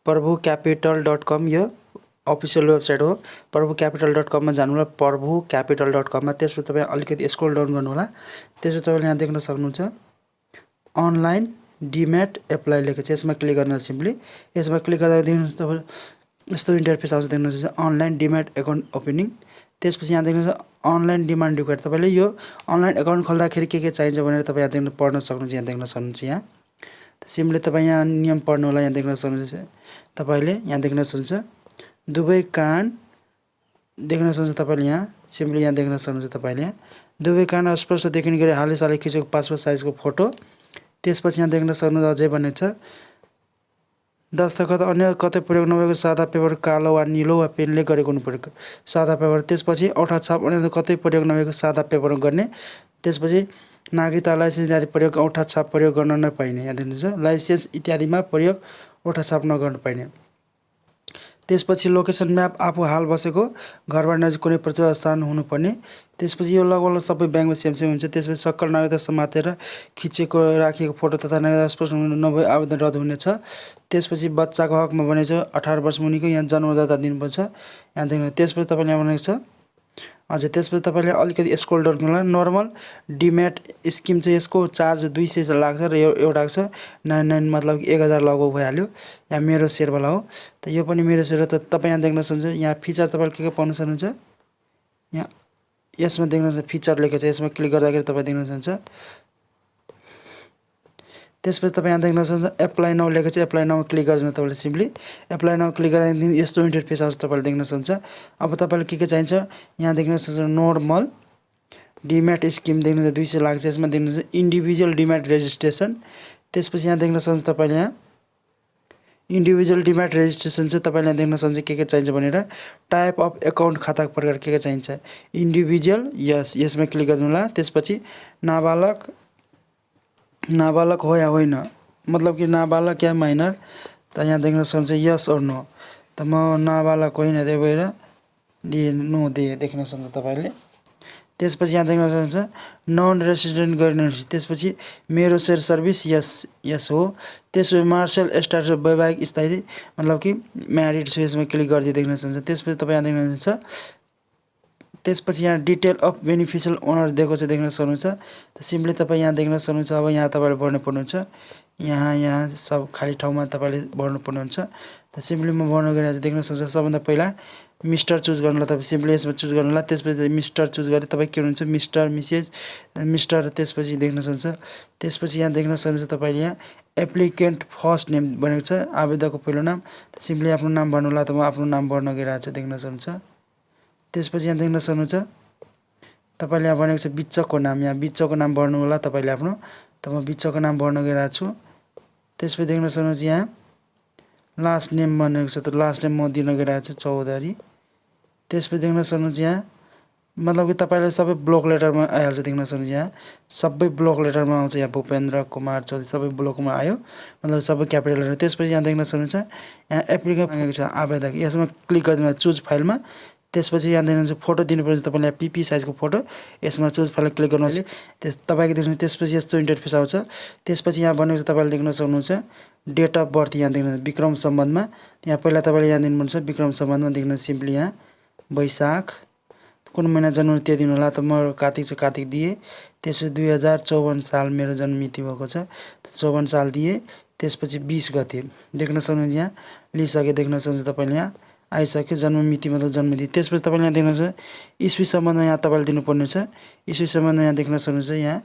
prabhucapital.com यो official website हो। prabhucapital.com मा जानु होला, prabhucapital.com मा। त्यसपछि तपाईँ अलिकति स्क्रोल डाउन गर्नु होला। त्यसपछि तपाईँले यहाँ देख्न सक्नुहुन्छ अनलाइन डिम्याट एप्लाई लेखेको छ, यसमा क्लिक गर्न सिम्पली। यसमा क्लिक गर्दा देख्नुहुन्छ तपाईँ यस्तो इन्टरफेस आउँछ, देख्नुहुन्छ अनलाइन डिम्याट एकाउन्ट ओपनिङ। त्यसपछि यहाँ देख्नुहुन्छ अनलाइन डिमान्ड रिक्वायर्ड। तपाईँले यो अनलाइन एकाउन्ट खोल्दाखेरि के चाहिन्छ भनेर तपाईँ यहाँ देख्न पढ्न सक्नुहुन्छ। यहाँ देख्न सक्नुहुन्छ यहाँ सिम्पली तपाईँ यहाँ नियम पढ्नु होला। यहाँ देख्न सक्नुहुन्छ तपाईँले यहाँ देख्न सक्नुहुन्छ दुवै कान देख्न सक्नुहुन्छ। तपाईँले यहाँ सिम्पली यहाँ देख्न सक्नुहुन्छ तपाईँले यहाँ दुवै कान स्पष्ट देखिने गरी हालैसालै खिचेको पासपोर्ट साइजको फोटो। त्यसपछि यहाँ देख्न सक्नुहुन्छ अझै भनेको छ दस्तखत अन्य कतै प्रयोग नभएको सादा पेपर कालो वा निलो वा पेनले गरेको हुनुपर्छ, सादा पेपर। त्यसपछि औठा छाप अन्य कतै प्रयोग नभएको सादा पेपरमा गर्ने। त्यसपछि नागरिकता लाइसेन्स इत्यादि प्रयोग औठा छाप प्रयोग गर्न नपाइने। यहाँ देख्नुहुन्छ लाइसेन्स इत्यादिमा प्रयोग औठा छाप नगर्न पाइने। त्यसपछि लोकेसन म्याप आफू हाल बसेको घरबाट नजिक कुनै प्रचुर स्थान हुनुपर्ने। त्यसपछि यो लगभग सबै ब्याङ्कमा सेम हुन्छ। त्यसपछि सक्कल नागरिकता समातेर खिचेको राखिएको फोटो तथा नागरिकता स्पष्ट नभए आवेदन रद्द हुनेछ। त्यसपछि बच्चाको हकमा भनेको छ 18 वर्ष मुनिको यहाँ जन्मदाता दिनुपर्छ। यहाँ देख्नु। त्यसपछि तपाईँले यहाँ भनेको छ हजुर। त्यसपछि तपाईँले अलिकति स्क्रोल डाउन गर्नु होला। नर्मल डिम्याट स्किम चाहिँ यसको चार्ज 200 लाग्छ र एउटा छ 99 मतलब 1000 लगभग भइहाल्यो। यहाँ मेरो सेयरवाला हो त यो पनि मेरो सेयर हो। त तपाईँ यहाँ देख्न सक्नुहुन्छ यहाँ फिचर तपाईँले के पाउन सक्नुहुन्छ। यहाँ यसमा देख्न सक्नुहुन्छ फिचर लेखेको छ, यसमा क्लिक गर्दाखेरि तपाईँ देख्न सक्नुहुन्छ। त्यसपछि तपाईँ यहाँ देख्न सक्नुहुन्छ एप्लाई नाउ लेखेको छ, एप्लाई नाउ क्लिक गर्नु तपाईँले सिम्पली। एप्लाई नाउ क्लिक गर्दाखेरि यस्तो इन्टरफेस आउँछ, तपाईँले देख्न सक्नुहुन्छ। अब तपाईँले के चाहिन्छ यहाँ देख्न सक्नुहुन्छ नर्मल डिम्याट स्किम देख्नुहुन्छ 200 लाग्छ। यसमा देख्नुहुन्छ इन्डिभिजुअल डिम्याट रेजिस्ट्रेसन। त्यसपछि यहाँ देख्न सक्नुहुन्छ तपाईँले यहाँ इन्डिभिजुअल डिम्याट रेजिस्ट्रेसन चाहिँ तपाईँले यहाँ देख्न सक्नुहुन्छ के चाहिन्छ भनेर। टाइप अफ एकाउन्ट खाताको प्रकार के चाहिन्छ इन्डिभिजुअल, यसमा क्लिक गर्नु होला। त्यसपछि नाबालक हो या होइन, मतलब कि नाबालक या माइनर। त यहाँ देख्न सक्नुहुन्छ यस और नो। त म नाबालक होइन त्यही भएर नो दिए देख्न सक्नुहुन्छ तपाईँले। त्यसपछि यहाँ देख्न सक्नुहुन्छ नन रेसिडेन्ट गर्नेछ। त्यसपछि मेरो सेयर सर्भिस यस हो। त्यसपछि मार्शल स्टाटस वैवाहिक स्थायी मतलब कि म्यारिड छु, यसमा क्लिक गरिदिए देख्न सक्नुहुन्छ। त्यसपछि तपाईँ यहाँ देख्न सक्नुहुन्छ। त्यसपछि यहाँ डिटेल अफ बेनिफिसियल ओनर दिएको छ देख्न सक्नुहुन्छ। त सिम्पली तपाईँ यहाँ देख्न सक्नुहुन्छ। अब यहाँ तपाईँले भर्नुपर्ने हुन्छ, यहाँ सब खाली ठाउँमा तपाईँले भर्नुपर्ने हुन्छ। त सिम्पली म भर्न गइरहेको छु देख्न सक्नुहुन्छ। सबभन्दा पहिला मिस्टर चुज गर्नु होला, तपाईँ सिम्पली यसमा चुज गर्नु होला। त्यसपछि मिस्टर चुज गरे तपाईँ के हुनुहुन्छ मिस्टर मिसेज मिस्टर। त्यसपछि देख्न सक्नुहुन्छ। त्यसपछि यहाँ देख्न सक्नुहुन्छ तपाईँले यहाँ एप्लिकेन्ट फर्स्ट नेम भनेको छ, आवेदकको पहिलो नाम। सिम्पली आफ्नो नाम भर्नु होला। त म आफ्नो नाम भर्न गइरहेको छु देख्न सक्नुहुन्छ। त्यसपछि यहाँ देख्न सक्नुहुन्छ तपाईँले यहाँ भनेको छ बिच्चको नाम, यहाँ बिच्चको नाम भर्नु होला तपाईँले आफ्नो। त म बिच्चको नाम भर्न गइरहेको छु। त्यसपछि देख्न सक्नुहुन्छ यहाँ लास्ट नेम भनेको छ, त लास्ट नेम म दिन गइरहेको छु चौधरी। त्यसपछि देख्न सक्नुहुन्छ यहाँ मतलब कि तपाईँले सबै ब्लक लेटरमा आइहाल्छ देख्न सक्नुहुन्छ। यहाँ सबै ब्लक लेटरमा आउँछ, यहाँ भूपेन्द्र कुमार चौधरी सबै ब्लकमा आयो, मतलब सबै क्यापिटल लेटर। त्यसपछि यहाँ देख्न सक्नुहुन्छ यहाँ एप्लिकेन्ट मागेको छ आवेदक, यसमा क्लिक गरिदिनु चुज फाइलमा। त्यसपछि यहाँ देख्नुहुन्छ फोटो दिनुपर्छ तपाईँले, यहाँ पिपी साइजको फोटो। यसमा चुज फाइल क्लिक गर्नुहोस्। तपाईँको देख्नु। त्यसपछि यस्तो इन्टरफेस आउँछ। त्यसपछि यहाँ भनेको छ तपाईँले देख्न सक्नुहुन्छ डेट अफ बर्थ। यहाँ देख्नु विक्रम सम्बन्धमा, यहाँ पहिला तपाईँले यहाँ दिनुपर्छ विक्रम सम्बन्धमा देख्नु सिम्पली यहाँ वैशाख कुन महिना जन्म त्यो दिनु होला। त म कार्तिक छ कार्तिक दिएँ। त्यसपछि 2054 साल मेरो जन्म मिति भएको छ, 54 साल दिएँ। त्यसपछि 20 गते देख्न सक्नुहुन्छ यहाँ लिइसके देख्न सक्नुहुन्छ तपाईँले यहाँ आइसक्यो जन्म मिति मतलब जन्म मिति। त्यसपछि तपाईँले यहाँ देख्नुहुन्छ इस्वी सम्बन्धमा यहाँ तपाईँले दिनुपर्ने छ। इस्वी सम्बन्धमा यहाँ देख्न सक्नुहुन्छ यहाँ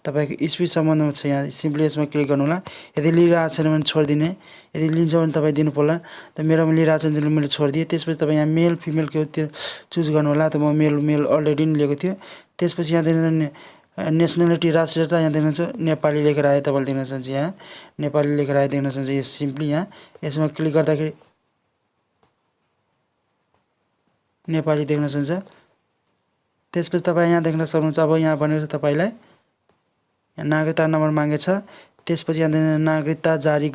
तपाईँको इस्वी सम्बन्धमा छ, यहाँ सिम्पली यसमा क्लिक गर्नु होला। यदि लिइरहेको छैन भने छोडिदिने, यदि लिन्छ भने तपाईँ दिनु पर्ला। त मेरोमा लिइरहेको छैन भने मैले छोडिदिएँ। त्यसपछि तपाईँ यहाँ मेल फिमेलको त्यो चुज गर्नु होला। त म मेल अलरेडी नै लिएको थियो। त्यसपछि यहाँ देख्नु नेसनालिटी राष्ट्रियता, यहाँ देख्नुहुन्छ नेपाली लेखेर आयो तपाईँले देख्न सक्नुहुन्छ। यहाँ नेपाली लेखेर आयो देख्न सक्नुहुन्छ। यो सिम्पली यहाँ यसमा क्लिक गर्दाखेरि नेपाली देख्न सक्नुहुन्छ। त्यसपछि तपाईँ यहाँ देख्न सक्नुहुन्छ। अब यहाँ भनेको छ तपाईँलाई नागरिकता नम्बर मागेछ। त्यसपछि यहाँ नागरिकता जारी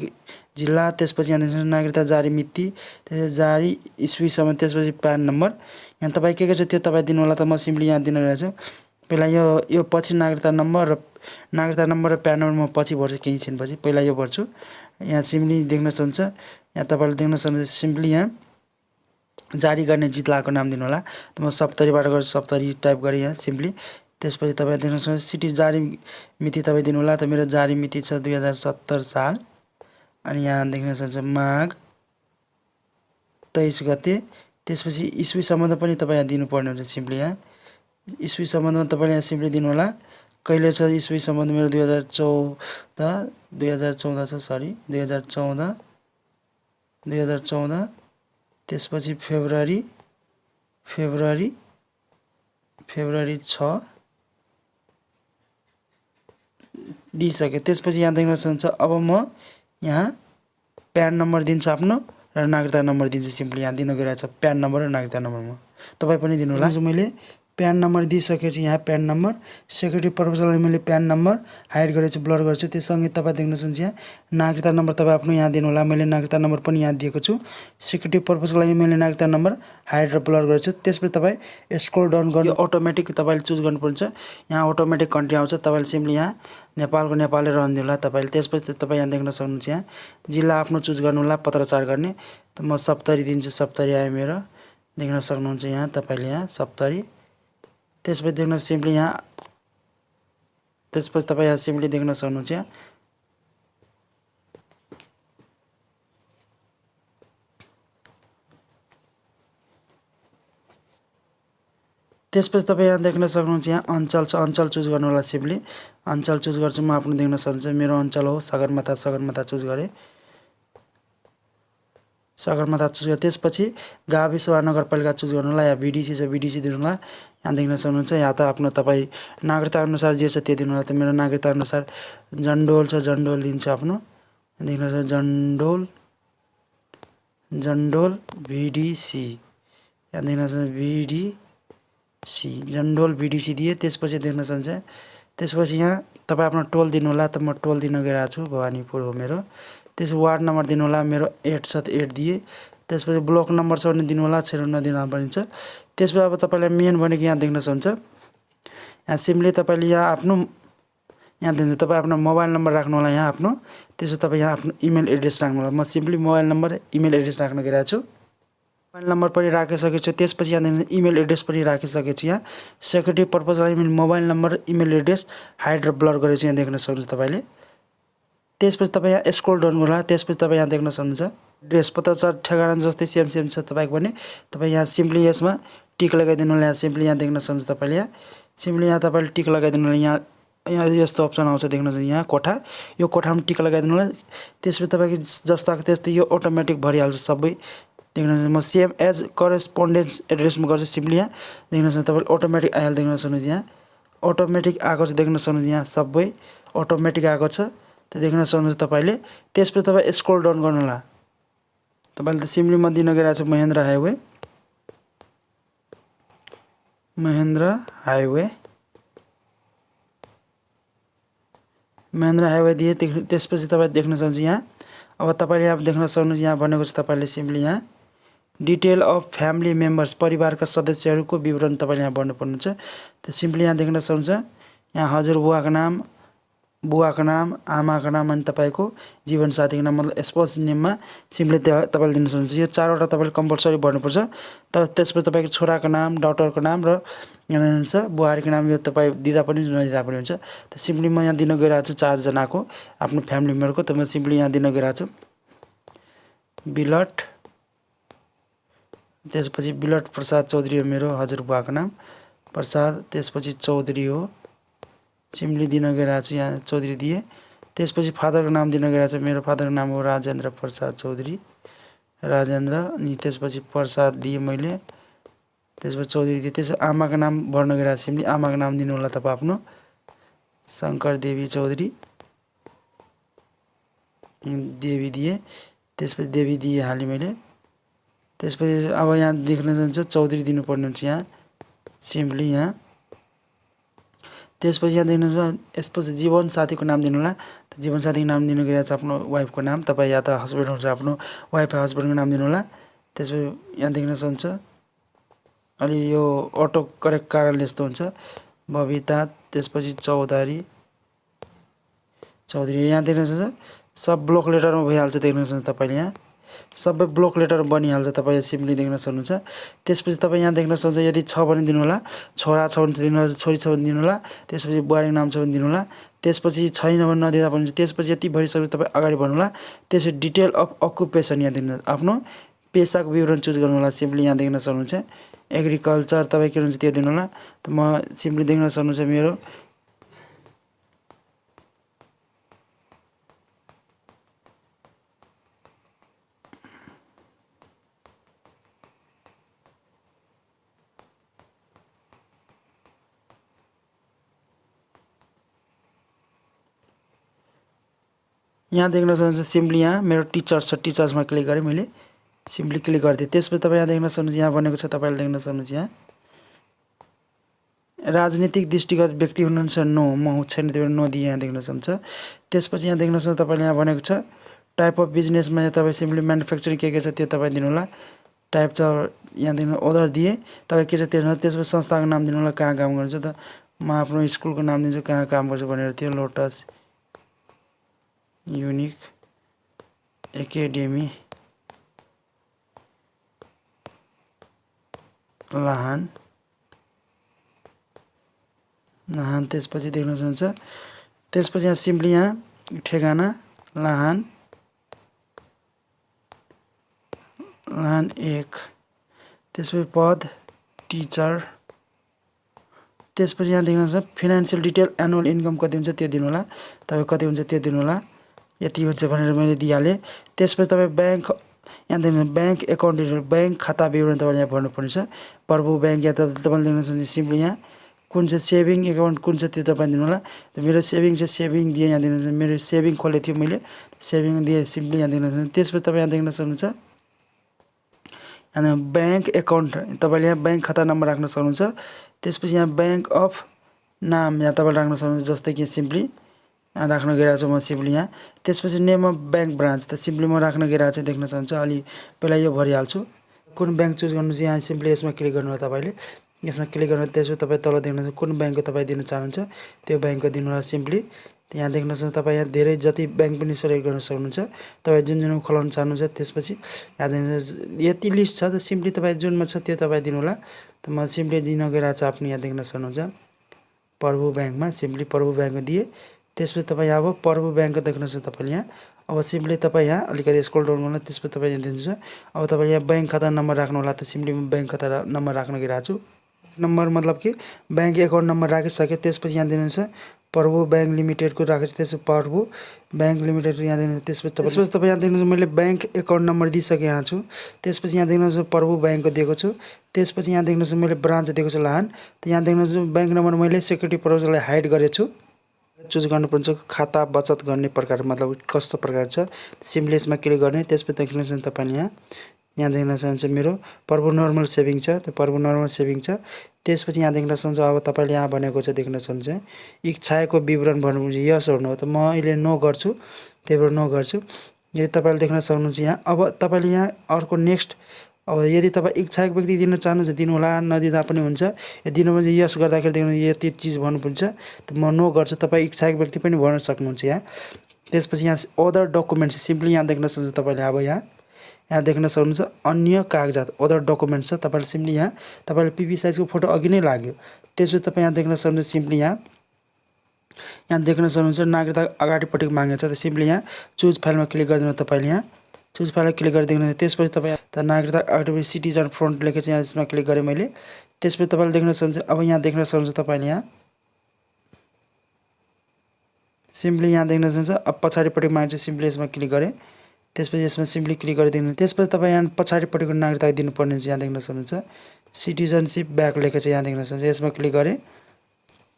जिल्ला, त्यसपछि यहाँ देख्नुहुन्छ नागरिकता जारी मिति, त्यसपछि जारी इस्वीसम्म, त्यसपछि प्यान नम्बर। यहाँ तपाईँ के छ त्यो तपाईँ दिनु होला। त म सिम्पली यहाँ दिन रहेको छु पहिला यो पछि नागरिकता नम्बर र प्यान नम्बर म पछि भर्छु केही छिनपछि। पहिला यो भर्छु। यहाँ सिम्पली देख्न सक्नुहुन्छ, यहाँ तपाईँले देख्न सक्नुहुन्छ सिम्पली यहाँ जारी गर्ने जिल्लाको नाम दिनु होला। त म सप्तरीबाट गर्छु, सप्तरी टाइप गरेँ यहाँ सिम्पली। त्यसपछि तपाईँ देख्न सक्नुहुन्छ सिटी जारी मिति तपाईँ दिनु होला। त मेरो जारी मिति छ 2070 साल। अनि यहाँ देख्न सक्नुहुन्छ माघ 23 गते। त्यसपछि इस्वी सम्बन्ध पनि तपाईँ यहाँ दिनुपर्ने हुन्छ सिम्पली। यहाँ इस्वी सम्बन्धमा तपाईँले यहाँ सिम्पली दिनु होला। कहिले छ इस्वी सम्बन्ध मेरो 2014 छ, सरी 2014। त्यसपछि फेब्रुअरी 6 दिइसकेँ। त्यसपछि यहाँ देख्न सक्नुहुन्छ अब म यहाँ प्यान नम्बर दिन्छु आफ्नो र नागरिकता नम्बर दिन्छु सिम्पली। यहाँ दिन गइरहेको छ प्यान नम्बर र नागरिकता नम्बरमा। तपाईँ पनि दिनु होला। मैले प्यान नम्बर दिइसकेपछि यहाँ प्यान नम्बर सेक्युरिटी पर्पजको लागि मैले प्यान नम्बर हाइड गरेको छु, ब्लर गरेको छु। त्यससँगै तपाईँ देख्न सक्नुहुन्छ यहाँ नागरिकता नम्बर तपाईँ आफ्नो यहाँ दिनु होला। मैले नागरिकता नम्बर पनि यहाँ दिएको छु। सेक्युरिटी पर्पजको लागि मैले नागरिकता नम्बर हाइड र ब्लर गरेको छु। त्यसपछि तपाईँ स्क्रोल डाउन गर्नु, अटोमेटिक तपाईँले चुज गर्नुपर्छ। यहाँ अटोमेटिक कन्ट्री आउँछ। तपाईँले सिम्पली यहाँ नेपालको नेपालै रहनु होला तपाईँले। त्यसपछि तपाईँ यहाँ देख्न सक्नुहुन्छ यहाँ जिल्ला आफ्नो चुज गर्नु होला, पत्रचार गर्ने। त म सप्तरी दिन्छु, सप्तरी आयो मेरो। देख्न सक्नुहुन्छ यहाँ तपाईँले यहाँ सप्तरी। त्यसपछि देख्न सिम्पली यहाँ त्यसपछि तपाईँ यहाँ सिम्पली देख्न सक्नुहुन्छ यहाँ त्यसपछि तपाईँ यहाँ देख्न सक्नुहुन्छ यहाँ अञ्चल छ, अञ्चल चुज गर्नु होला सिम्पली। अञ्चल चुज गर्छु म आफ्नो। देख्न सक्नुहुन्छ मेरो अञ्चल हो सगरमाथा चुज गरेँ, सगरमाथा चुज गरेँ। त्यसपछि गाविस वा नगरपालिका चुज गर्नु होला। यहाँ भिडिसी छ, भिडिसी दिनु होला। यहाँ देख्न सक्नुहुन्छ यहाँ त आफ्नो तपाईँ नागरिकता अनुसार जे छ त्यो दिनु होला। त मेरो नागरिकता अनुसार जन्डोल छ, जन्डोल दिन्छु आफ्नो। देख्न सक्नुहुन्छ जन्डोल भिडिसी। यहाँ देख्न सक्नुहुन्छ भिडिसी, जन्डोल भिडिसी दिए। त्यसपछि देख्न सक्नुहुन्छ त्यसपछि यहाँ तपाईँ आफ्नो टोल दिनु होला। त म टोल दिन गइरहेको छु, भवानीपुर हो मेरो। त्यसपछि वार्ड नम्बर दिनु होला। मेरो 8 छ, 8 दिएँ। त्यसपछि ब्लक नम्बर छ भने दिनु होला, छैन नदिनु पर्छ। त्यसपछि अब तपाईँलाई मेन भनेको यहाँ देख्न सक्नुहुन्छ यहाँ सिम्पली तपाईँले यहाँ आफ्नो यहाँ देख्नु तपाईँ आफ्नो मोबाइल नम्बर राख्नु होला यहाँ आफ्नो। त्यसो तपाईँ यहाँ आफ्नो इमेल एड्रेस राख्नु होला। म simply mobile number email address राख्न गइरहेको छु। मोबाइल नम्बर पनि राखिसकेको छु। त्यसपछि यहाँ देख्नु इमेल एड्रेस पनि राखिसकेको छु। यहाँ सेक्युरिटी पर्पजको लागि मैले mobile number email address hide र ब्लर गरेको छु। यहाँ देख्न सक्नुहुन्छ तपाईँले। त्यसपछि तपाईँ यहाँ स्क्रोल डाउन गर्नु होला। त्यसपछि तपाईँ यहाँ देख्न सक्नुहुन्छ ड्रेस पत्रचार ठेगाना जस्तै सेम छ तपाईँको भने। तपाईँ यहाँ सिम्पली यसमा टिक लगाइदिनु होला। यहाँ सिम्पली यहाँ देख्न सक्नुहुन्छ तपाईँले यहाँ सिम्पली यहाँ तपाईँले टिक लगाइदिनु होला। यहाँ यस्तो अप्सन आउँछ देख्न सक्नुहुन्छ यहाँ कोठा, यो कोठामा टिक लगाइदिनु होला। त्यसपछि तपाईँको जस्ताको त्यस्तै यो अटोमेटिक भरिहाल्छ सबै। देख्न सक्नुहुन्छ म सेम एज करेस्पोन्डेन्स एड्रेसमा गर्छु सिम्पली। यहाँ देख्न सक्नुहुन्छ तपाईँले अटोमेटिक आइहाल्छ। देख्न सक्नुहुन्छ यहाँ अटोमेटिक आएको छ। देख्न सक्नुहुन्छ यहाँ सबै अटोमेटिक आएको छ। त्यो देख्न सक्नुहुन्छ तपाईँले। त्यसपछि तपाईँ स्क्रोल डाउन गर्नु होला। तपाईँले त सिम्पली म दिन गइरहेको छु महेन्द्र हाइवे दिए। त्यसपछि तपाईँ देख्न सक्नुहुन्छ यहाँ अब तपाईँले यहाँ देख्न सक्नुहुन्छ यहाँ भनेको छ तपाईँले सिम्पली यहाँ डिटेल अफ फ्यामिली मेम्बर्स, परिवारका सदस्यहरूको विवरण तपाईँले यहाँ भर्नुपर्ने हुन्छ। त्यो सिम्पली यहाँ देख्न सक्नुहुन्छ यहाँ हजुरबुवाको नाम, बुवाको नाम, आमाको नाम अनि तपाईँको जीवनसाथीको नाम मतलब स्पोज नेममा सिम्पली तपाईँले दिन सक्नुहुन्छ। यो 4वटा तपाईँले कम्पलसरी भर्नुपर्छ। तर त्यसपछि तपाईँको छोराको नाम, डक्टरको नाम र हुन्छ बुहारीको नाम यो तपाईँ दिँदा पनि नदिँदा पनि हुन्छ। त सिम्पली म यहाँ दिन गइरहेको छु 4 जनाको आफ्नो फ्यामिली मेम्बरको। त म सिम्पली यहाँ दिन गइरहेको छु बिलट। त्यसपछि बिलट प्रसाद चौधरी हो मेरो हजुरबुवाको नाम प्रसाद। त्यसपछि चौधरी हो सिम्पली दिन गइरहेको छु यहाँ चौधरी दिए। त्यसपछि फादरको नाम दिन गइरहेको छु। मेरो फादरको नाम हो राजेन्द्र प्रसाद चौधरी, राजेन्द्र। अनि त्यसपछि प्रसाद दिएँ मैले। त्यसपछि चौधरी दिएँ। त्यसपछि आमाको नाम भर्न गइरहेको छु सिम्पली। आमाको नाम दिनु होला तपाईँ आफ्नो शङ्कर देवी चौधरी, देवी दिएँ। त्यसपछि देवी दिएँ हालेँ मैले। त्यसपछि अब यहाँ देख्न सक्नुहुन्छ चौधरी दिनुपर्ने हुन्छ यहाँ सिम्पली यहाँ। त्यसपछि यहाँ देख्नुहुन्छ यसपछि जीवनसाथीको नाम दिनु होला। त जीवनसाथीको नाम दिनु गइरहेको छ आफ्नो वाइफको नाम। तपाईँ या त हस्बेन्ड हुन्छ आफ्नो वाइफ हस्बेन्डको नाम दिनु होला। त्यसपछि यहाँ देख्न सक्नुहुन्छ अलि यो अटो करेक्ट कारणले यस्तो हुन्छ। बबिता, त्यसपछि चौधरी यहाँ देख्न सक्नुहुन्छ सब ब्लक लेटरमा भइहाल्छ। देख्न सक्नुहुन्छ तपाईँले यहाँ सबै ब्लक लेटर बनिहाल्छ। तपाईँले सिम्पली देख्न सक्नुहुन्छ। त्यसपछि तपाईँ यहाँ देख्न सक्नुहुन्छ यदि छ भने दिनुहोला, छोरा छ भने दिनुहोला, छोरी छ भने दिनुहोला, त्यसपछि बुहारीको नाम छ भने दिनुहोला, त्यसपछि छैन भने नदिँदा पनि त्यसपछि यति भइसकेपछि तपाईँ अगाडि बढ्नुहोला। त्यसपछि डिटेल अफ अकुपेसन यहाँ दिनु, आफ्नो पेसाको विवरण चुज गर्नुहोला। सिम्पली यहाँ देख्न सक्नुहुन्छ एग्रिकल्चर तपाईँ के हुन्छ त्यो दिनुहोला। त म सिम्पली देख्न सक्नुहुन्छ मेरो यहाँ देख्न सक्नुहुन्छ सिम्पली यहाँ मेरो टिचर्स छ, टिचर्समा क्लिक गरेँ मैले, सिम्पली क्लिक गरिदिएँ। त्यसपछि तपाईँ यहाँ देख्न सक्नुहुन्छ यहाँ बनेको छ, तपाईँले देख्न सक्नुहुन्छ यहाँ राजनीतिक दृष्टिगत व्यक्ति हुनुहुन्छ नो, म छैन त्यो नो दिए यहाँ देख्न सक्नुहुन्छ। त्यसपछि यहाँ देख्न सक्नुहुन्छ तपाईँले यहाँ भनेको छ टाइप अफ बिजनेसमा यहाँ तपाईँ सिम्पली म्यानुफ्याक्चरिङ के छ त्यो तपाईँ दिनुहोला। टाइप छ यहाँ देख्नु ओदर दिए तपाईँ के छ त्यो दिनुहोला। त्यसपछि संस्थाको नाम दिनुहोला, कहाँ काम गर्नुहुन्छ। त म आफ्नो स्कुलको नाम दिन्छु, कहाँ काम गर्छु भनेर थियो, लोटस युनिक एकाडेमी लाहान। त्यसपछि देख्न सक्नुहुन्छ त्यसपछि यहाँ सिम्पली यहाँ ठेगाना लाहान 1, त्यसपछि पद टिचर। त्यसपछि यहाँ देख्नुहुन्छ फिनान्सियल डिटेल एनुअल इन्कम कति हुन्छ त्यो दिनुहोला, तपाईँ कति हुन्छ त्यो दिनुहोला। यति हुन्छ भनेर मैले दिइहालेँ। त्यसपछि तपाईँ ब्याङ्क यहाँ देख्नु ब्याङ्क एकाउन्ट ब्याङ्क खाता विवरण तपाईँले यहाँ भर्नुपर्ने छ। प्रभु ब्याङ्क या तपाईँले देख्न सक्नुहुन्छ सिम्पली यहाँ कुन चाहिँ सेभिङ एकाउन्ट कुन छ त्यो तपाईँ दिनुहोला। मेरो सेभिङ चाहिँ सेभिङ दिएँ, यहाँ देख्न सक्नुहुन्छ मेरो सेभिङ खोलेको थियो मैले, सेभिङ दिएँ सिम्पली यहाँ देख्न सक्नुहुन्छ। त्यसपछि तपाईँ यहाँ देख्न सक्नुहुन्छ यहाँ ब्याङ्क एकाउन्ट तपाईँले यहाँ ब्याङ्क खाता नम्बर राख्न सक्नुहुन्छ। त्यसपछि यहाँ ब्याङ्क अफ नाम यहाँ तपाईँले राख्न सक्नुहुन्छ, जस्तै कि सिम्पली यहाँ राख्न गइरहेको छु म सिम्पली यहाँ। त्यसपछि नेम अफ ब्याङ्क ब्रान्च त सिम्पली म राख्न गइरहेको छु, देख्न सक्नुहुन्छ। अलि पहिला यो भरिहाल्छु, कुन ब्याङ्क चुज गर्नु चाहिँ यहाँ सिम्पली यसमा क्लिक गर्नु तपाईँले, यसमा क्लिक गर्नु। त्यसपछि तपाईँ तल देख्नुहुन्छ कुन ब्याङ्कको तपाईँ दिन चाहनुहुन्छ त्यो ब्याङ्कको दिनुहोला सिम्पली। यहाँ देख्न सक्नुहुन्छ तपाईँ यहाँ धेरै जति ब्याङ्क पनि सेलेक्ट गर्न सक्नुहुन्छ, तपाईँ जुन जुन खोलाउन चाहनुहुन्छ। त्यसपछि यहाँ देख्नुहुन्छ यति लिस्ट छ, त सिम्पली तपाईँ जुनमा छ त्यो तपाईँ दिनुहोला। त म सिम्पली दिन गइरहेको छु आफ्नो, यहाँ देख्न सक्नुहुन्छ प्रभु ब्याङ्कमा सिम्पली प्रभु ब्याङ्कमा दिएँ। त्यसपछि तपाईँ अब प्रभु ब्याङ्कको देख्न सक्नुहुन्छ तपाईँले यहाँ। अब सिम्पली तपाईँ यहाँ अलिकति स्क्रोल डाउन गर्नु, त्यसपछि तपाईँ यहाँ दिनुहुन्छ। अब तपाईँ यहाँ ब्याङ्क खाता नम्बर राख्नु होला। त सिम्पली म ब्याङ्क खाता नम्बर राख्न गइरहेको छु। नम्बर मतलब कि ब्याङ्क एकाउन्ट नम्बर राखिसकेँ। त्यसपछि यहाँ दिनुहुन्छ प्रभु ब्याङ्क लिमिटेडको राखेको छु, त्यसपछि प्रभु ब्याङ्क लिमिटेड यहाँ दिनु। त्यसपछि तपाईँ यहाँ देख्नुहुन्छ मैले ब्याङ्क एकाउन्ट नम्बर दिइसकेँ यहाँ छु। त्यसपछि यहाँ देख्नुहुन्छ प्रभु ब्याङ्कको दिएको छु। त्यसपछि यहाँ देख्नुहुन्छ मैले ब्रान्च दिएको छु लाहान। त यहाँ देख्नुहुन्छ ब्याङ्क नम्बर मैले सेक्युरिटी पर्पजलाई हाइड गरेको छु। चुज गर्नुपर्छ खाता बचत गर्ने प्रकार, मतलब कस्तो प्रकार छ सिम्पली यसमा क्लिक गर्ने। त्यसपछि देख्नुहुन्छ तपाईँले यहाँ देख्न सक्नुहुन्छ मेरो प्रभु नर्मल सेभिङ छ, त्यो प्रभु नर्मल सेभिङ छ। त्यसपछि यहाँ देख्न सक्नुहुन्छ अब तपाईँले यहाँ भनेको छ देख्न सक्नुहुन्छ इच्छाको विवरण भन्नुहुन्छ यस और नो। त म अहिले नो गर्छु, त्यही भएर नो गर्छु। यदि तपाईँले देख्न सक्नुहुन्छ यहाँ अब तपाईँले यहाँ अर्को नेक्स्ट, अब यदि तपाईँ इच्छाक व्यक्ति दिन चाहनुहुन्छ दिनुहोला, नदिँदा पनि हुन्छ। यदि दिनु भने यस गर्दाखेरि देख्नु यति चिज भन्नुपर्छ, त म नो गर्छु। तपाईँ इच्छाक व्यक्ति पनि भर्न सक्नुहुन्छ यहाँ। त्यसपछि यहाँ अदर डकुमेन्ट्स सिम्पली यहाँ देख्न सक्नुहुन्छ तपाईँले। अब यहाँ देख्न सक्नुहुन्छ अन्य कागजात अदर डकुमेन्ट्स छ, तपाईँले सिम्पली यहाँ तपाईँले पिपी साइजको फोटो अघि नै लाग्यो। त्यसपछि तपाईँ यहाँ देख्न सक्नुहुन्छ सिम्पली यहाँ देख्न सक्नुहुन्छ नागरिकता अगाडिपट्टि मागेको छ। त सिम्पली यहाँ चुज फाइलमा क्लिक गरिदिनु, तपाईँले यहाँ चुज फाइलमा क्लिक गरिदिनु। त्यसपछि तपाईँ त नागरिकता अगाडि सिटिजन फ्रन्ट लेखेको छ, यहाँ यसमा क्लिक गरेँ मैले। त्यसपछि तपाईँले देख्न सक्नुहुन्छ अब यहाँ देख्न सक्नुहुन्छ तपाईँले यहाँ सिम्पली यहाँ देख्न सक्नुहुन्छ अब पछाडिपट्टि माग्छ, सिम्पली यसमा क्लिक गरेँ। त्यसपछि यसमा सिम्पली क्लिक गरिदिनु। त्यसपछि तपाईँ यहाँ पछाडिपट्टिको नागरिकता दिनुपर्ने हुन्छ, यहाँ देख्न सक्नुहुन्छ सिटिजनसिप ब्याक लेखेको छ, यहाँ देख्न सक्नुहुन्छ यसमा क्लिक गरेँ।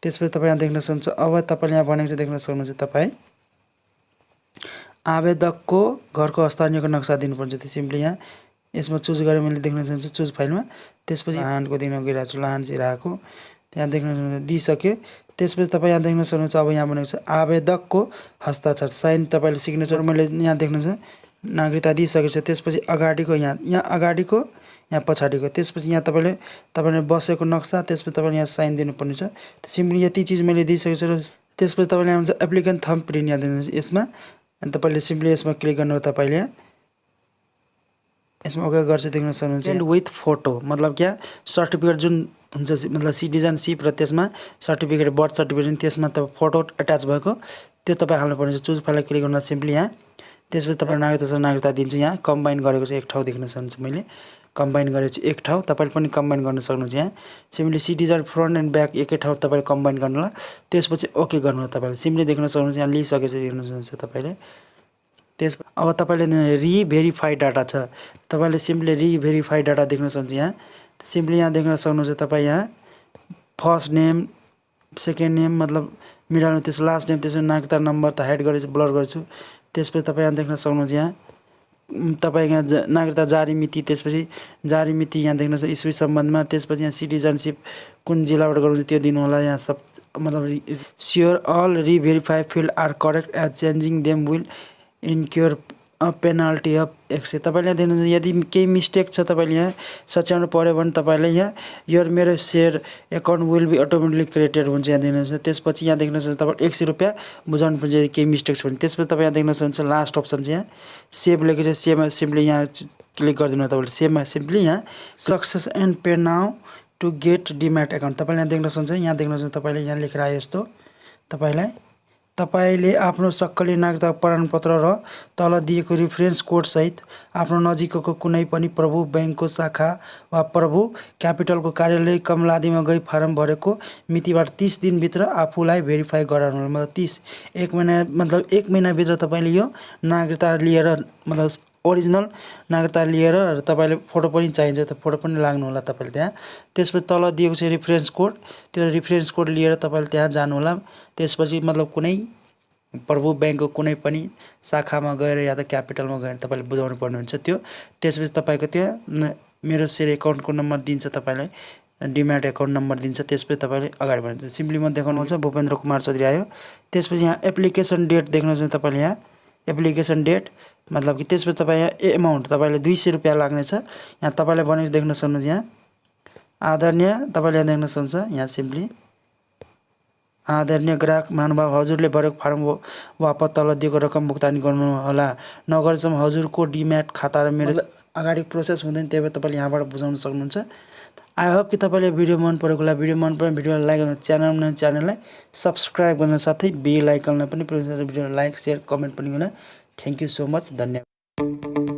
त्यसपछि तपाईँ यहाँ देख्न सक्नुहुन्छ अब तपाईँले यहाँ भनेको छ देख्न सक्नुहुन्छ तपाईँ आवेदकको घरको स्थानीयको नक्सा दिनुपर्छ। त्यो सिम्पली यहाँ यसमा चुज गरेर मैले देख्न सक्नुहुन्छ चुज फाइलमा। त्यसपछि लाहानको दिन गइरहेको छु, लाहान जिराको त्यहाँ देख्न सक्नुहुन्छ दिइसकेँ। त्यसपछि तपाईँ यहाँ देख्न सक्नुहुन्छ अब यहाँ भनेको छ आवेदकको हस्ताक्षर साइन, तपाईँले सिग्नेचर मैले यहाँ देख्न सक्नुहुन्छ नागरिकता दिइसकेको छ। त्यसपछि अगाडिको यहाँ अगाडिको यहाँ पछाडिको। त्यसपछि यहाँ तपाईँले बसेको नक्सा, त्यसपछि तपाईँले यहाँ साइन दिनुपर्ने छ। सिम्पली यति चिज मैले दिइसकेको छु। त्यसपछि तपाईँले आउँछ एप्लिकेन्ट थम्ब प्रिन्ट यहाँ दिनुहोस् यसमा, अनि तपाईँले सिम्पली यसमा क्लिक गर्नु तपाईँले यसमा ओके गर्छ देख्न सक्नुहुन्छ। एन्ड विथ फोटो मतलब क्या सर्टिफिकेट जुन हुन्छ मतलब सिटिजनसिप र त्यसमा सर्टिफिकेट बर्थ सर्टिफिकेट त्यसमा तपाईँ फोटो एट्याच भएको त्यो तपाईँ हाल्नुपर्ने छ। चुज फाइललाई क्लिक गर्नु सिम्पली यहाँ। त्यसपछि तपाईँ नागरिकता दिन्छु। यहाँ कम्बाइन गरेको छ एक ठाउँ देख्न सक्नुहुन्छ। मैले कम्बाइन गरेको छु एक ठाउँ, तपाईँले पनि कम्बाइन गर्न सक्नुहुन्छ। यहाँ simply citizen front and back एकै ठाउँ तपाईँले कम्बाइन गर्नु होला। त्यसपछि ओके गर्नु होला। तपाईँले सिम्पली देख्न सक्नुहुन्छ यहाँ लिइसकेको छ देख्न सक्नुहुन्छ तपाईँले। अब तपाईँले रिभेरिफाई डाटा छ, तपाईँले सिम्पली रिभेरिफाई डाटा देख्न सक्नुहुन्छ। यहाँ सिम्पली यहाँ देख्न सक्नुहुन्छ तपाईँ यहाँ फर्स्ट नेम, सेकेन्ड नेम मतलब मिडल नेम, त्यसको लास्ट नेम, त्यसको नागरिकता नम्बर त हाइड गरेछु, ब्लर गर्छु। त्यसपछि तपाईँ यहाँ देख्न सक्नुहुन्छ। यहाँ तपाईँ यहाँ नागरिकता जारी मिति, त्यसपछि जारी मिति यहाँ देख्न सक्नुहुन्छ इस्वी सम्बन्धमा। त्यसपछि यहाँ सिटिजनसिप कुन जिल्लाबाट गर्नुहुन्छ त्यो दिनु होला। यहाँ सब मतलब sure all reverify field are correct as changing them will incur penalty of X. तपाईँले यहाँ देख्नुहुन्छ यदि केही मिस्टेक छ तपाईँले यहाँ सच्याउनु पऱ्यो भने तपाईँले यहाँ योर मेरो share account will be automatically created हुन्छ। यहाँ देख्नुहुन्छ। त्यसपछि यहाँ देख्न सक्नुहुन्छ तपाईँ 100 रुपियाँ बुझाउनु पर्छ यदि केही मिस्टेक छ भने। त्यसपछि तपाईँ यहाँ देख्न सक्नुहुन्छ लास्ट अप्सन चाहिँ यहाँ सेभ लेखेको छ। सेभमा सिम्पली यहाँ क्लिक गरिदिनु तपाईँले। सेभमा सिम्पली यहाँ success and pay now to get demat account तपाईँले यहाँ देख्न सक्नुहुन्छ। यहाँ देख्न सक्नुहुन्छ तपाईँले यहाँ लेखेर आयो यस्तो तपाईँले आफ्नो सक्कली नागरिकता प्रमाणपत्र र तल दिएको रेफरेन्स कोडसहित आफ्नो नजिकको कुनै पनि प्रभु ब्याङ्कको शाखा वा प्रभु क्यापिटलको कार्यालय कमलादीमा गई फारम भरेको मितिबाट 30 दिनभित्र आफूलाई भेरिफाई गराउनु। मतलब 30 एक महिनाभित्र तपाईँले यो नागरिकता लिएर मतलब ओरिजिनल नागरिकता लिएर तपाईँले फोटो पनि चाहिन्छ त फोटो पनि लाग्नु होला तपाईँले त्यहाँ। त्यसपछि तल दिएको छ रेफरेन्स कोड, त्यो रेफरेन्स कोड लिएर तपाईँले त्यहाँ जानु होला। त्यसपछि मतलब कुनै प्रभु ब्याङ्कको कुनै पनि शाखामा गएर या त क्यापिटलमा गएर तपाईँले बुझाउनु पर्ने हुन्छ त्यो। त्यसपछि तपाईँको त्यो मेरो सेयर एकाउन्टको नम्बर दिन्छ, तपाईँलाई डिम्याट एकाउन्ट नम्बर दिन्छ। त्यसपछि तपाईँले अगाडि बढ्नुहुन्छ। सिम्पली म देखाउनुहुन्छ भूपेन्द्र कुमार चौधरी आयो। त्यसपछि यहाँ एप्लिकेसन डेट देख्नुहुन्छ तपाईँले। यहाँ एप्लिकेसन डेट मतलब कि त्यसपछि तपाईँ यहाँ एमाउन्ट तपाईँले 200 रुपियाँ लाग्नेछ। यहाँ तपाईँले भनेको देख्न सक्नुहुन्छ। यहाँ आदरणीय तपाईँले यहाँ देख्न सक्नुहुन्छ। यहाँ सिम्पली आदरणीय ग्राहक महानुभाव हजुरले भरेको फारम वापत तल दिएको रकम भुक्तानी गर्नु होला। नगरेसम्म हजुरको डिम्याट खाता र मेरो अगाडि प्रोसेस हुँदैन, त्यही भएर तपाईँले यहाँबाट बुझाउन सक्नुहुन्छ। आई होप कि तपाईँले भिडियो मन परेको होला। भिडियो मन पऱ्यो भिडियोलाई लाइक गर्नु, च्यानललाई सब्सक्राइब गर्न साथै बेल आइकनलाई पनि प्रेस गरेर भिडियोलाई लाइक, सेयर, कमेन्ट पनि गर्न। Thank you so much. धन्यवाद।